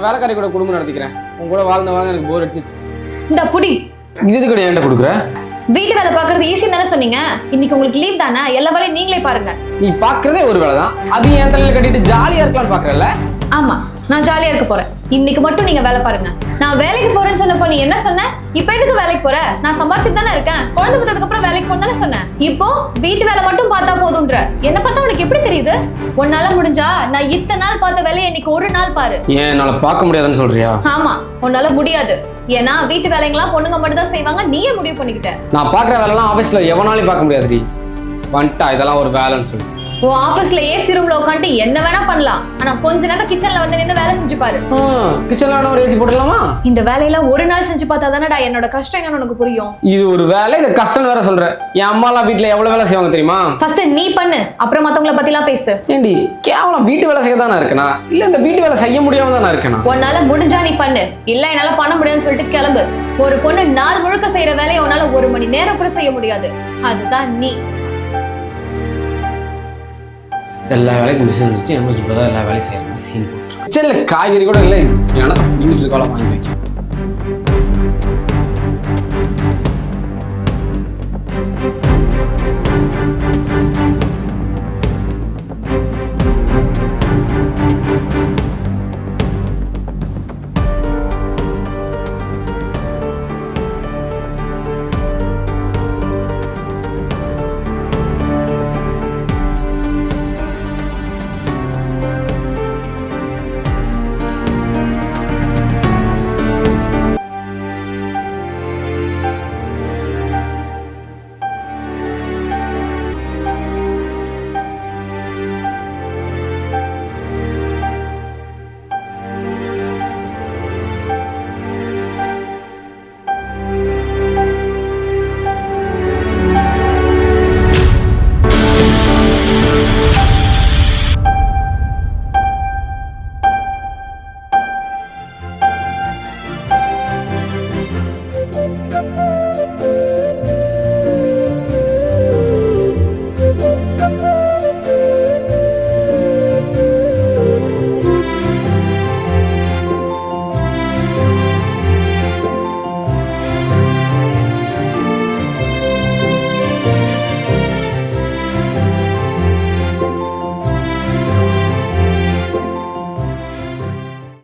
வேலைக்காரி கூட குடும்பம் நடத்திக்கிறேன். உன் கூட வாழ்ந்த எனக்கு போர் அடிச்சிச்சு. இந்த புடி இது கூட ஏன்டா கொடுக்குற? வீட்டு வேலை பாக்குறது ஈஸி தானே சொன்னீங்க. இன்னைக்கு உங்களுக்கு லீவ் தானே, எல்லா வேலையும் நீங்களே பாருங்க. நீ பாக்குறதே ஒரு வேலை தான், அது என் தலையில கட்டிட்டு ஜாலியா இருக்கலாம்னு பாக்குறல்ல? ஆமா, நான் ஜாலியா இருக்க போறேன். இன்னைக்கு மட்டும் நீங்க வேலை பாருங்க. நான் வேலைக்கு போறேன்னு சொன்னப்போ நீ என்ன சொன்ன? இப்ப எதுக்கு வேலைக்கு போற? நான் சம்பாதிச்சுட்டு தானே இருக்கேன். குழந்தை பார்த்ததுக்கு அப்புறம் வேலைக்கு போன்னு தானே சொன்னேன். இப்போ வீட்டு வேலை மட்டும் பார்த்தா போதும்ன்ற. என்ன பார்த்தா உனக்கு எப்படி தெரியுது? உன்னால முடிஞ்சா நான் இத்தனை நாள் பார்த்த வேலையை இன்னைக்கு ஒரு நாள் பாரு. ஏன் என்னால பார்க்க முடியாதுன்னு சொல்றியா? ஆமா, உன்னால முடியாது. ஏன்னா வீட்டு வேலைங்கெல்லாம் பொண்ணுங்க மட்டும் தான் செய்வாங்க. நீயே முடிவு பண்ணிக்கிட்ட. நான் பாக்குற வேலைலாம் ஆபீஸ்ல எவனாலையும் பார்க்க முடியாதுடி. வந்துட்டா இதெல்லாம் ஒரு வேலைன்னு சொல்லி உன் ஆபீஸ்ல ஏசி ரூம்ல உட்காந்து என்ன வேணா பண்ணலாம். ஆனா கொஞ்ச நேரம் கிச்சன்ல வந்து நின்று வேலை செஞ்சு பாரு. கிச்சன்ல வேணா ஒரு ஏசி போடலாமா? இந்த வேலையெல்லாம் ஒரு நாள் செஞ்சு பார்த்தா தானடா என்னோட கஷ்டம் என்னன்னு உனக்கு புரியும். இது ஒரு வேலை, இது கஷ்டம் வேற சொல்ற. என் அம்மா எல்லாம் வீட்டுல எவ்வளவு வேலை செய்வாங்க தெரியுமா? ஃபர்ஸ்ட் நீ பண்ணு, அப்புறம் மத்தவங்கள பத்தி எல்லாம் பேசு. ஏண்டி கேவலம் வீட்டு வேலை செய்ய தானே இருக்கனா, இல்ல இந்த வீட்டு வேலை செய்ய முடியாம தானே இருக்கனா? உன்னால முடிஞ்சா நீ பண்ணு, இல்ல என்னால பண்ண முடியாதுன்னு சொல்லிட்டு கிளம்பு. ஒரு பொண்ணு நாள் முழுக்க செய்யற வேலையை உன்னால 1 மணி நேரம் கூட செய்ய முடியாது. அதுதான் நீ. எல்லா வேலைக்கும் மிஷின் இருந்துச்சு, நமக்கு இப்போதான் எல்லா வேலையும் செய்யற மிஷின் போட்டு. கிச்சன்ல காய்கறி கூட இல்லை, ஏன்னா இருக்கால வாங்கி வைக்க.